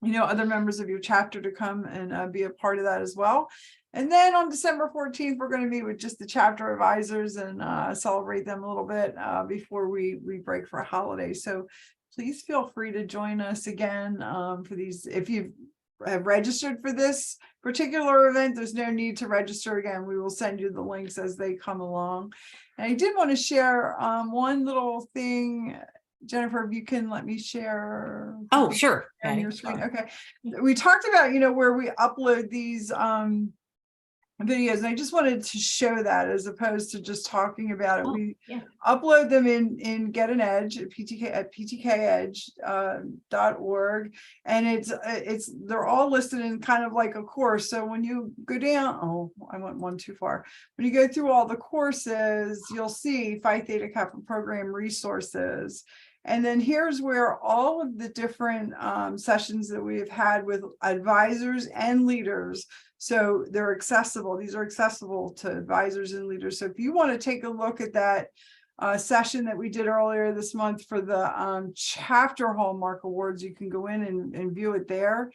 other members of your chapter to come and be a part of that as well. And then on December 14th, we're going to meet with just the chapter advisors and celebrate them a little bit before we break for a holiday. So please feel free to join us again for these. If you have registered for this particular event, there's no need to register again. We will send you the links as they come along. And I did want to share one little thing. Jennifer, if you can let me share. Oh, sure. On your screen. Okay. We talked about, where we upload these videos, and I just wanted to show that as opposed to just talking about it. We upload them in Get an Edge at ptkedge.org, and they're all listed in kind of like a course. So when you go down, I went one too far. When you go through all the courses, you'll see Phi Theta Kappa program resources. And then here's where all of the different sessions that we've had with advisors and leaders. So they're accessible. These are accessible to advisors and leaders. So if you want to take a look at that session that we did earlier this month for the chapter Hallmark Awards, you can go in and view it there.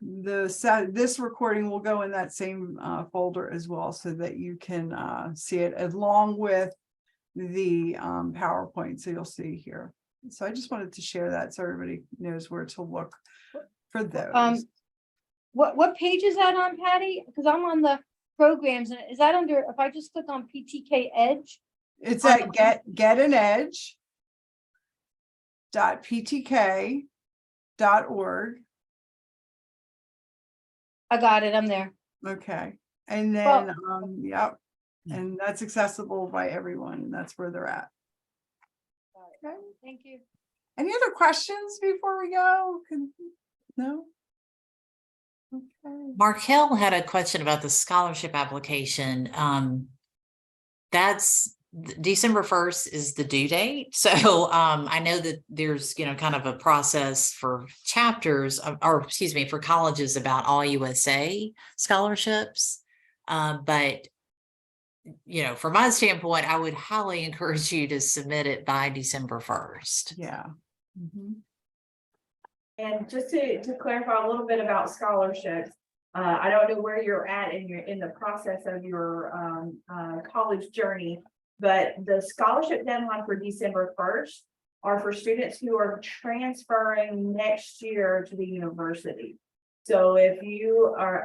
This recording will go in that same folder as well, so that you can see it along with the PowerPoint. So you'll see here. So I just wanted to share that so everybody knows where to look for those. What page is that on, Patty? Because I'm on the programs, and is that under, if I just click on PTK Edge? It's at getanedge.ptk.org. I got it, I'm there. Okay, and then yep, and that's accessible by everyone, and that's where they're at. Okay. Thank you. Any other questions before we go? No? Okay. Markel had a question about the scholarship application. That's December 1st is the due date. So I know that there's, kind of a process for chapters or excuse me, for colleges about all USA scholarships. But from my standpoint, I would highly encourage you to submit it by December 1st. Yeah. Mm-hmm. And just to clarify a little bit about scholarships, I don't know where you're at in the process of your college journey, but the scholarship deadline for December 1st are for students who are transferring next year to the university. So if you are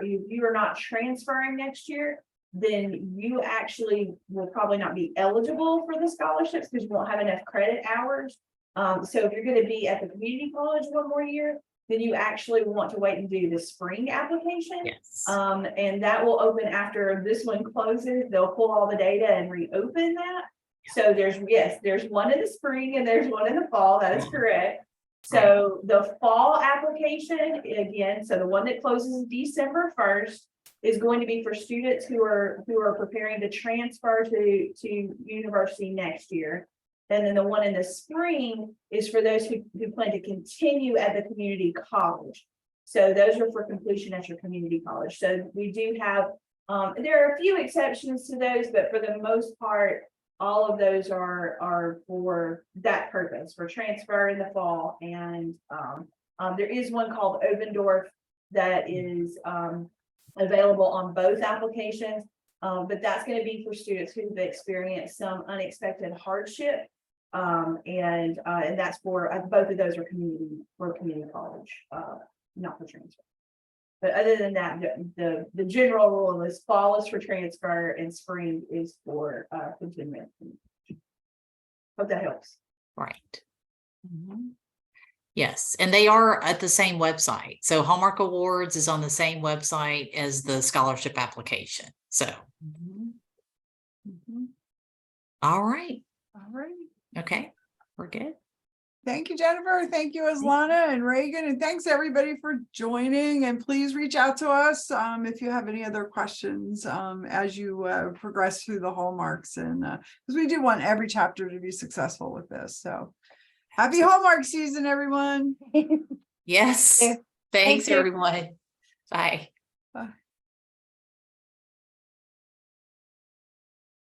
not transferring next year, then you actually will probably not be eligible for the scholarships because you won't have enough credit hours. So if you're going to be at the community college one more year, then you actually want to wait and do the spring application. Yes. And that will open after this one closes. They'll pull all the data and reopen that. So there's one in the spring and there's one in the fall. That is correct. So the fall application, again, so the one that closes December 1st is going to be for students who are preparing to transfer to university next year. And then the one in the spring is for those who plan to continue at the community college. So those are for completion at your community college. So we do have, there are a few exceptions to those, but for the most part, all of those are for that purpose, for transfer in the fall. And there is one called Obendorf that is available on both applications, but that's going to be for students who've experienced some unexpected hardship. And that's for both of those are community college, not for transfer. But other than that, the general rule is fall is for transfer and spring is for continuing. Hope that helps. Right. Mm-hmm. Yes, and they are at the same website. So Hallmark Awards is on the same website as the scholarship application. So, Mm-hmm. Mm-hmm. all right. All right. Okay, we're good. Thank you, Jennifer. Thank you, Aslana and Reagan. And thanks everybody for joining. And please reach out to us if you have any other questions as you progress through the hallmarks. And because we do want every chapter to be successful with this. So happy Hallmark season, everyone. Yes. Yeah. Thanks, you. everyone. Bye. Bye.